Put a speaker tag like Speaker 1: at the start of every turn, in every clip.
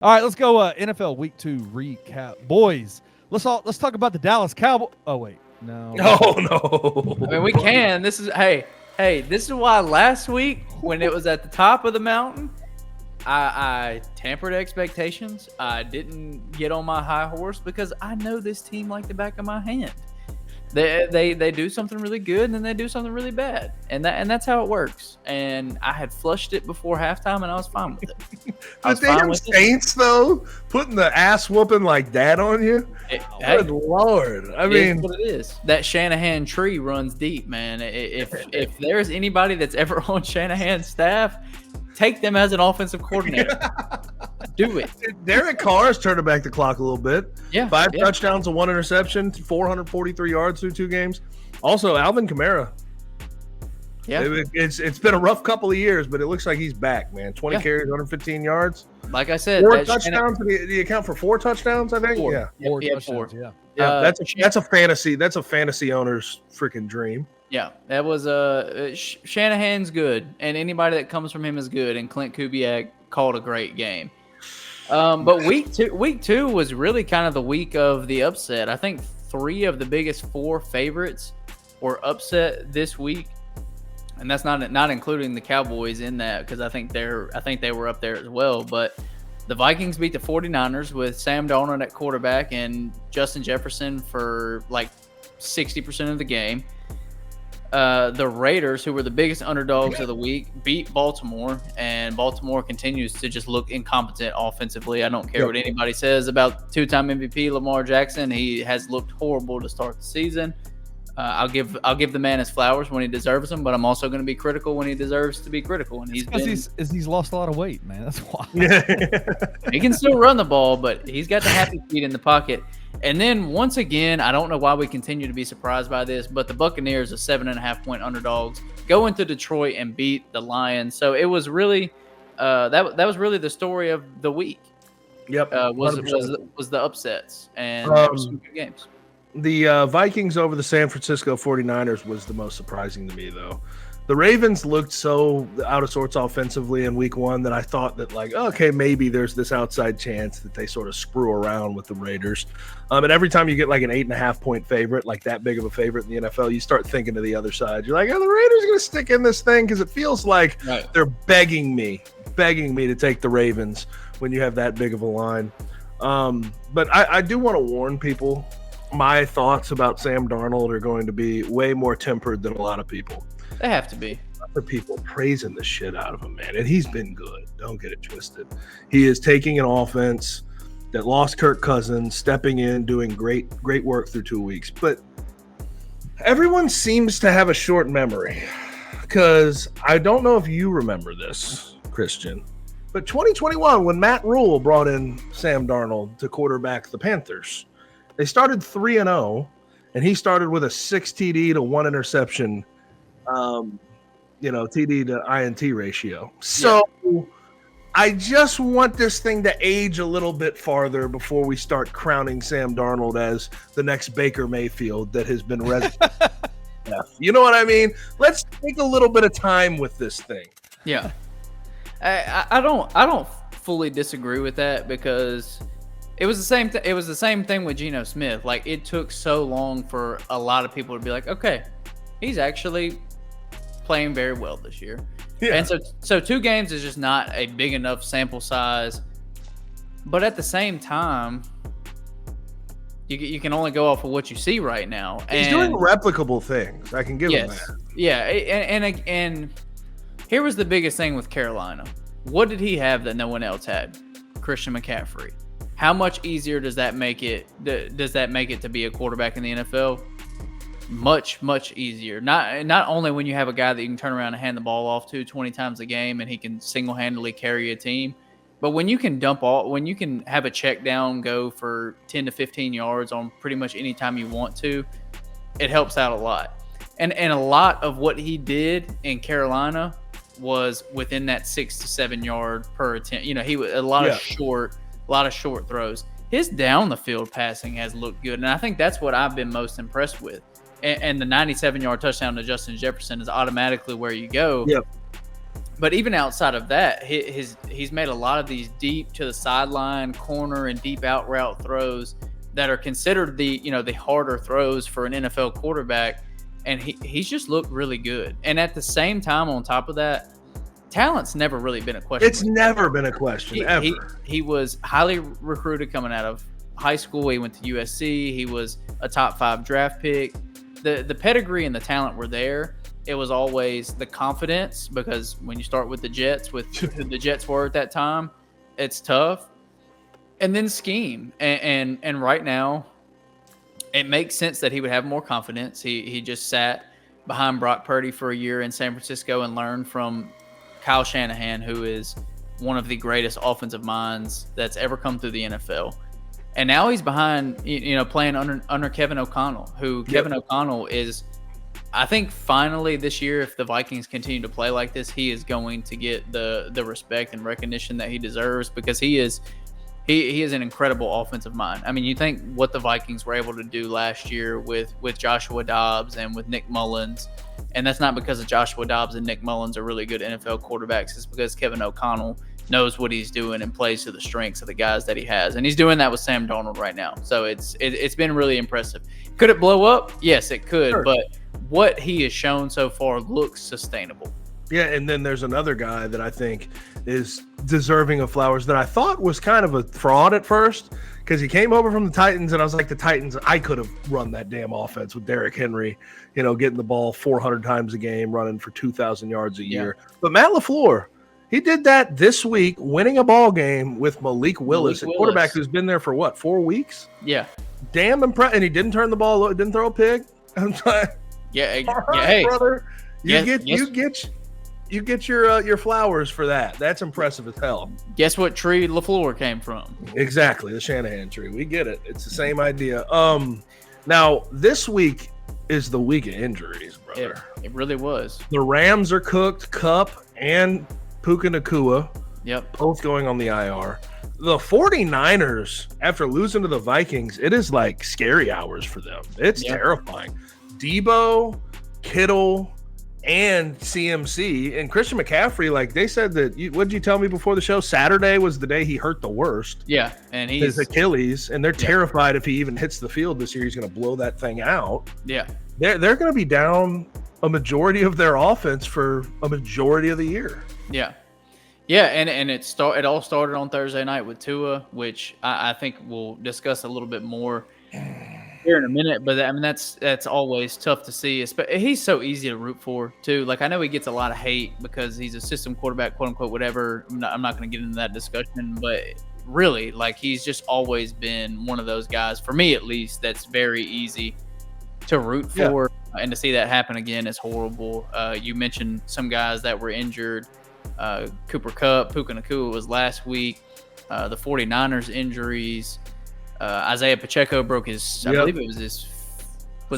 Speaker 1: All right, let's go NFL Week 2 recap. Boys, let's talk about the Dallas Cowboys. Oh, wait. No.
Speaker 2: Oh, no.
Speaker 3: I mean, we can. This is this is why last week when it was at the top of the mountain, I tempered expectations. I didn't get on my high horse because I know this team like the back of my hand. They do something really good and then they do something really bad, and that's how it works. And I had flushed it before halftime, and I was fine with it.
Speaker 2: The damn Saints, though, putting the ass whooping like that on you. Good Lord! I mean,
Speaker 3: what it is. That Shanahan tree runs deep, man. If there's anybody that's ever on Shanahan's staff, take them as an offensive coordinator. Do it.
Speaker 2: Derek Carr's turning back the clock a little bit.
Speaker 3: Yeah.
Speaker 2: 5 touchdowns and 1 interception, 443 yards through 2 games. Also, Alvin Kamara.
Speaker 3: Yeah.
Speaker 2: It's been a rough couple of years, but it looks like he's back, man. 20 carries, 115 yards.
Speaker 3: Like I said,
Speaker 2: 4 touchdowns. Did he account for 4 touchdowns? I think.
Speaker 3: 4.
Speaker 2: Yeah.
Speaker 1: 4 touchdowns.
Speaker 3: 4.
Speaker 2: Yeah. That's a fantasy. That's a fantasy owner's freaking dream.
Speaker 3: Yeah, that was Shanahan's good, and anybody that comes from him is good. And Clint Kubiak called a great game. But week two was really kind of the week of the upset. I think 3 of the biggest 4 favorites were upset this week, and that's not including the Cowboys in that, because I think they were up there as well. But the Vikings beat the 49ers with Sam Darnold at quarterback and Justin Jefferson for like 60% of the game. The Raiders, who were the biggest underdogs of the week, beat Baltimore, and Baltimore continues to just look incompetent offensively. I don't care what anybody says about 2-time MVP Lamar Jackson. He has looked horrible to start the season. I'll give the man his flowers when he deserves them, but I'm also going to be critical when he deserves to be critical. And
Speaker 1: he's lost a lot of weight, man. That's why.
Speaker 3: He can still run the ball, but he's got the happy feet in the pocket. And then once again, I don't know why we continue to be surprised by this, but the Buccaneers, are 7.5-point underdogs, go into Detroit and beat the Lions. So it was really that was really the story of the week.
Speaker 2: Yep,
Speaker 3: was the upsets, and there were some good games.
Speaker 2: The Vikings over the San Francisco 49ers was the most surprising to me, though. The Ravens looked so out of sorts offensively in week 1 that I thought that, like, okay, maybe there's this outside chance that they sort of screw around with the Raiders. And every time you get like an 8.5-point favorite, like that big of a favorite in the NFL, you start thinking to the other side. You're like, are the Raiders going to stick in this thing? Because it feels like they're begging me to take the Ravens when you have that big of a line. But I do want to warn people. My thoughts about Sam Darnold are going to be way more tempered than a lot of people.
Speaker 3: They have to be.
Speaker 2: Other people praising the shit out of him, man. And he's been good. Don't get it twisted. He is taking an offense that lost Kirk Cousins, stepping in, doing great work through 2 weeks. But everyone seems to have a short memory, because I don't know if you remember this, Christian, but 2021, when Matt Rule brought in Sam Darnold to quarterback the Panthers, they started 3-0, and he started with a 6 TD to 1 interception, TD to INT ratio. So I just want this thing to age a little bit farther before we start crowning Sam Darnold as the next Baker Mayfield that has been resident. You know what I mean? Let's take a little bit of time with this thing.
Speaker 3: Yeah. I don't fully disagree with that, because it was the same. It was the same thing with Geno Smith. Like, it took so long for a lot of people to be like, okay, he's actually playing very well this year. Yeah. And so 2 games is just not a big enough sample size. But at the same time, you can only go off of what you see right now.
Speaker 2: He's doing replicable things. I can give him that.
Speaker 3: Yeah, and here was the biggest thing with Carolina. What did he have that no one else had? Christian McCaffrey. How much easier does that make it? Does that make it to be a quarterback in the NFL? Much, much easier. Not only when you have a guy that you can turn around and hand the ball off to 20 times a game and he can single-handedly carry a team, but when you can when you can have a check down go for 10 to 15 yards on pretty much any time you want to, it helps out a lot. And a lot of what he did in Carolina was within that 6 to 7 yard per attempt. He was a lot of short throws. His down the field passing has looked good, and I think that's what I've been most impressed with. And the 97-yard touchdown to Justin Jefferson is automatically where you go.
Speaker 2: Yep.
Speaker 3: But even outside of that, he's made a lot of these deep to the sideline, corner, and deep out route throws that are considered the harder throws for an NFL quarterback, and he's just looked really good. And at the same time, on top of that, talent's never really been a question.
Speaker 2: It's never been a question, ever.
Speaker 3: He was highly recruited coming out of high school. He went to USC. He was a top 5 draft pick. The pedigree and the talent were there. It was always the confidence, because when you start with the Jets, with who the Jets were at that time, it's tough. And then scheme. And right now, it makes sense that he would have more confidence. He just sat behind Brock Purdy for a year in San Francisco and learned from Kyle Shanahan, who is one of the greatest offensive minds that's ever come through the NFL. And now he's behind, playing under Kevin O'Connell, who Kevin O'Connell is, I think finally this year, if the Vikings continue to play like this, he is going to get the respect and recognition that he deserves, because he is an incredible offensive mind. I mean, you think what the Vikings were able to do last year with Joshua Dobbs and with Nick Mullins, and that's not because of Joshua Dobbs and Nick Mullins are really good NFL quarterbacks. It's because Kevin O'Connell knows what he's doing and plays to the strengths of the guys that he has. And he's doing that with Sam Darnold right now. So it's been really impressive. Could it blow up? Yes, it could. Sure. But what he has shown so far looks sustainable.
Speaker 2: Yeah, and then there's another guy that I think is deserving of flowers that I thought was kind of a fraud at first, because he came over from the Titans, and I was like, the Titans, I could have run that damn offense with Derrick Henry, getting the ball 400 times a game, running for 2,000 yards a year. But Matt LaFleur, he did that this week, winning a ball game with Malik Willis, a quarterback who's been there for 4 weeks?
Speaker 3: Yeah.
Speaker 2: Damn impressive. And he didn't turn the ball, didn't throw a pick. I'm like, all right, hey, brother, you get your flowers for that. That's impressive as hell.
Speaker 3: Guess what tree LaFleur came from?
Speaker 2: Exactly, the Shanahan tree. We get it. It's the same idea. Now this week is the week of injuries, brother.
Speaker 3: It really was.
Speaker 2: The Rams are cooked. Kupp and Puka Nacua, both going on the IR. The 49ers, after losing to the Vikings, it is like scary hours for them. It's terrifying. Debo, Kittle, and CMC and Christian McCaffrey, like they said that what did you tell me before the show? Saturday was the day he hurt the worst.
Speaker 3: Yeah, and
Speaker 2: his Achilles, and they're terrified if he even hits the field this year, he's going to blow that thing out.
Speaker 3: Yeah,
Speaker 2: they're going to be down a majority of their offense for a majority of the year.
Speaker 3: Yeah, and it all started on Thursday night with Tua, which I think we'll discuss a little bit more here in a minute, but I mean that's always tough to see. He's so easy to root for too. Like I know he gets a lot of hate because he's a system quarterback, quote unquote, whatever. I'm not going to get into that discussion, but really, like he's just always been one of those guys, for me at least, that's very easy to root for. And to see that happen again is horrible. You mentioned some guys that were injured. Cooper Kupp, Puka Nacua was last week. The 49ers injuries. Isaiah Pacheco broke his, I believe it was his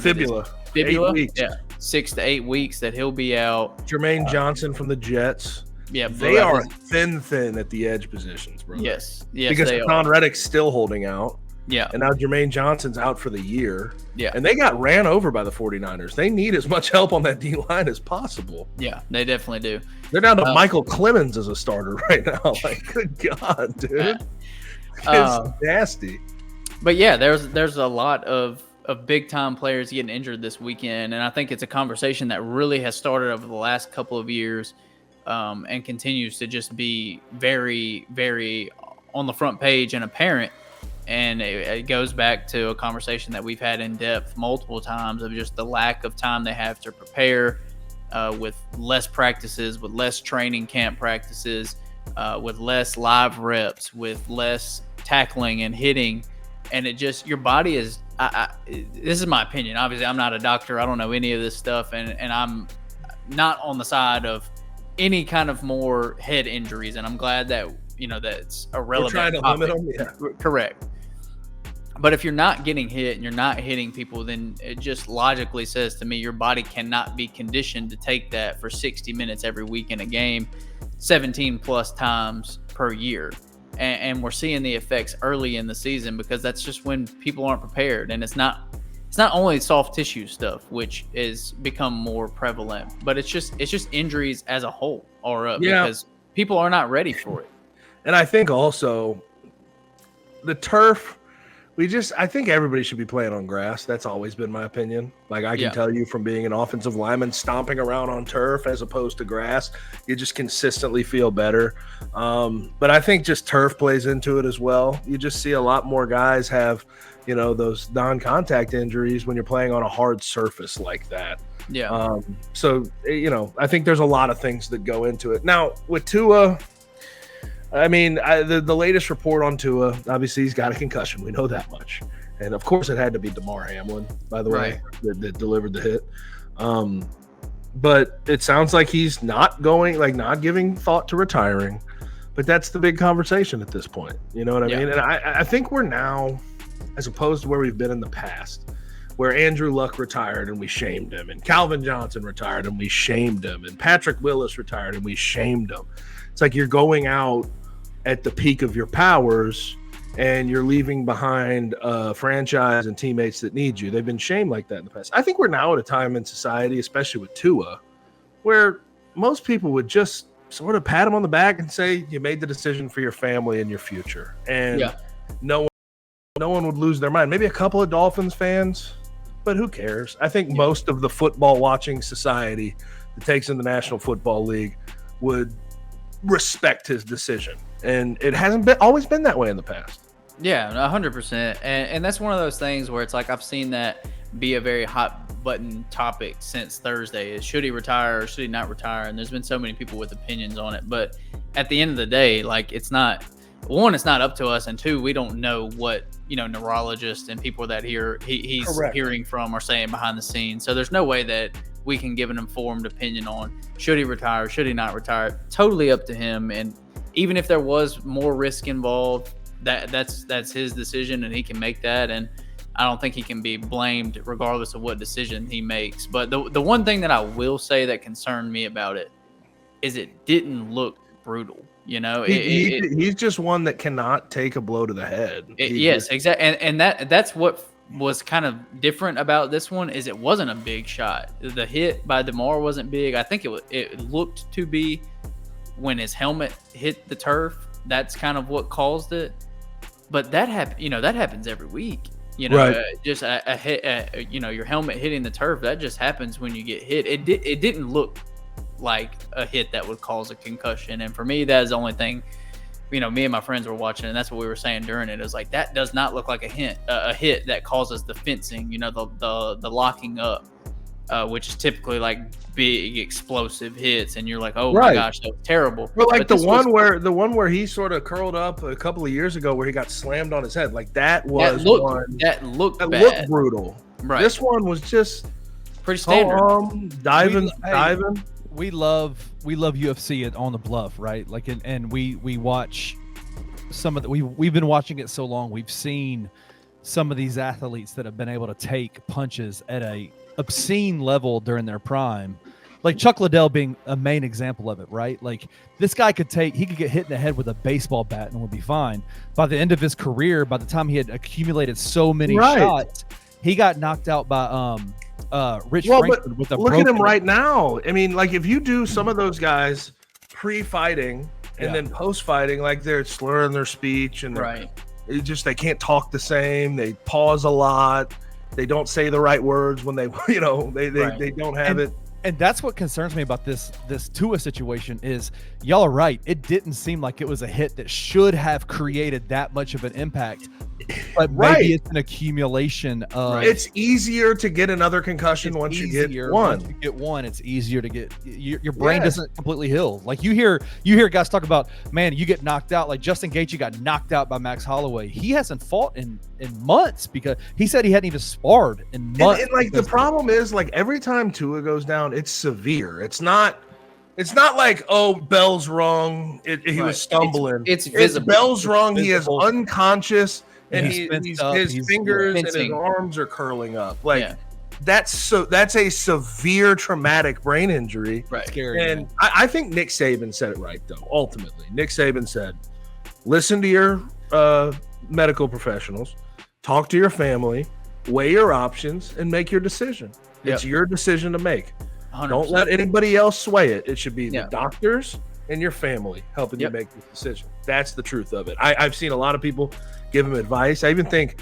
Speaker 2: fibula.
Speaker 3: 8 weeks. Yeah, 6 to 8 weeks that he'll be out.
Speaker 2: Jermaine Johnson from the Jets.
Speaker 3: Yeah,
Speaker 2: they are thin at the edge positions, bro.
Speaker 3: Yes,
Speaker 2: because Hassan Reddick's still holding out.
Speaker 3: Yeah.
Speaker 2: And now Jermaine Johnson's out for the year.
Speaker 3: Yeah.
Speaker 2: And they got ran over by the 49ers. They need as much help on that D-line as possible.
Speaker 3: Yeah, they definitely do.
Speaker 2: They're down to Michael Clemens as a starter right now. Like, good God, dude. It's nasty.
Speaker 3: But yeah, there's a lot of big-time players getting injured this weekend, and I think it's a conversation that really has started over the last couple of years and continues to just be very, very on the front page and apparent. And it goes back to a conversation that we've had in depth multiple times of just the lack of time they have to prepare with less practices, with less training camp practices, with less live reps, with less tackling and hitting. And it just, your body is, this is my opinion. Obviously, I'm not a doctor. I don't know any of this stuff. And I'm not on the side of any kind of more head injuries. And I'm glad that, that's irrelevant.
Speaker 2: We're trying to limit them. Yeah.
Speaker 3: Correct. But if you're not getting hit and you're not hitting people, then it just logically says to me your body cannot be conditioned to take that for 60 minutes every week in a game, 17 plus times per year. And we're seeing the effects early in the season because that's just when people aren't prepared. And it's not it's not only soft tissue stuff, which is become more prevalent, but it's just injuries as a whole are up because people are not ready for it.
Speaker 2: And I think also the turf, I think everybody should be playing on grass. That's always been my opinion. Like I can tell you from being an offensive lineman, stomping around on turf as opposed to grass, you just consistently feel better. But I think just turf plays into it as well. You just see a lot more guys have, those non-contact injuries when you're playing on a hard surface like that.
Speaker 3: Yeah.
Speaker 2: So, I think there's a lot of things that go into it. Now, with Tua, I mean, the latest report on Tua, obviously he's got a concussion. We know that much. And, of course, it had to be DeMar Hamlin, by the way, that delivered the hit. But it sounds like he's not giving thought to retiring. But that's the big conversation at this point. You know what I mean? And I think we're now, as opposed to where we've been in the past, where Andrew Luck retired and we shamed him, and Calvin Johnson retired and we shamed him, and Patrick Willis retired and we shamed him. It's like you're going out at the peak of your powers and you're leaving behind a franchise and teammates that need you. They've been shamed like that in the past. I think we're now at a time in society, especially with Tua, where most people would just sort of pat him on the back and say, you made the decision for your family and your future. And no one would lose their mind. Maybe a couple of Dolphins fans, but who cares? I think most of the football watching society that takes in the National Football League would respect his decision. And it hasn't always been that way in the past.
Speaker 3: Yeah, 100%. And that's one of those things where it's like I've seen that be a very hot button topic since Thursday is should he retire or should he not retire? And there's been so many people with opinions on it. But at the end of the day, like it's not up to us, and two, we don't know what neurologists and people that he's hearing from are saying behind the scenes. So there's no way that we can give an informed opinion on should he retire, should he not retire. Totally up to him. And even if there was more risk involved, that's his decision and he can make that. And I don't think he can be blamed regardless of what decision he makes. But the one thing that I will say that concerned me about it is it didn't look brutal.
Speaker 2: He's just one that cannot take a blow to the head.
Speaker 3: Yes, exactly. And that's what was kind of different about this one is it wasn't a big shot. The hit by DeMar wasn't big. I think it looked to be when his helmet hit the turf. That's kind of what caused it. But that happens every week. Just a hit. Your helmet hitting the turf. That just happens when you get hit. It didn't look like a hit that would cause a concussion. And for me, that is the only thing. Me and my friends were watching, and that's what we were saying during it. It was like that does not look like a hit that causes the fencing. The locking up, which is typically like big explosive hits, and you're like, oh my gosh, that was terrible.
Speaker 2: Well, like the one where he sort of curled up a couple of years ago, where he got slammed on his head, like that looked brutal. Right. This one was just
Speaker 3: pretty standard.
Speaker 2: Diving.
Speaker 1: We love UFC on the Bluff, right? Like, and we watch some of the we've been watching it so long. We've seen some of these athletes that have been able to take punches at a obscene level during their prime, like Chuck Liddell being a main example of it, right? Like this guy could get hit in the head with a baseball bat and would be fine. By the end of his career, by the time he had accumulated so many shots, he got knocked out by Rich Frankfurt with a
Speaker 2: look at him right now. I mean, like if you do some of those guys pre-fighting and then post-fighting, like they're slurring their speech and they can't talk the same. They pause a lot. They don't say the right words when they don't have it.
Speaker 1: And that's what concerns me about this Tua situation is y'all are right. It didn't seem like it was a hit that should have created that much of an impact. But maybe it's an accumulation of.
Speaker 2: It's easier to get another concussion once you get one.
Speaker 1: Once you get one, it's easier to get. Your brain doesn't completely heal. Like you hear guys talk about, man, you get knocked out. Like Justin Gaethje got knocked out by Max Holloway. He hasn't fought in months because he said he hadn't even sparred in months.
Speaker 2: And like the problem is, like every time Tua goes down, it's severe. It's not like, oh, bell's rung. He was stumbling.
Speaker 3: It's visible.
Speaker 2: Bell's rung. He is unconscious. And his fingers and his arms are curling up. Like that's a severe traumatic brain injury.
Speaker 3: Right.
Speaker 1: Scary.
Speaker 2: And I think Nick Saban said it right though. Ultimately, Nick Saban said, "Listen to your medical professionals, talk to your family, weigh your options, and make your decision. It's your decision to make.
Speaker 3: 100%.
Speaker 2: Don't let anybody else sway it. It should be the
Speaker 3: Yeah.
Speaker 2: doctors and your family helping you make this decision. That's the truth of it. I've seen a lot of people give him advice. I even think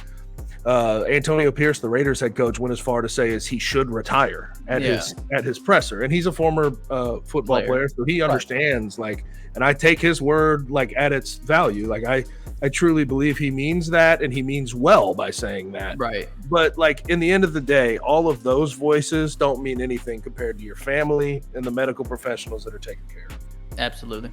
Speaker 2: Antonio Pierce, the Raiders head coach, went as far to say is he should retire at his presser. And he's a former football player, so he understands and I take his word at its value. Like I truly believe he means that, and he means well by saying that.
Speaker 3: Right.
Speaker 2: But in the end of the day, all of those voices don't mean anything compared to your family and the medical professionals that are taking care of you.
Speaker 3: Absolutely.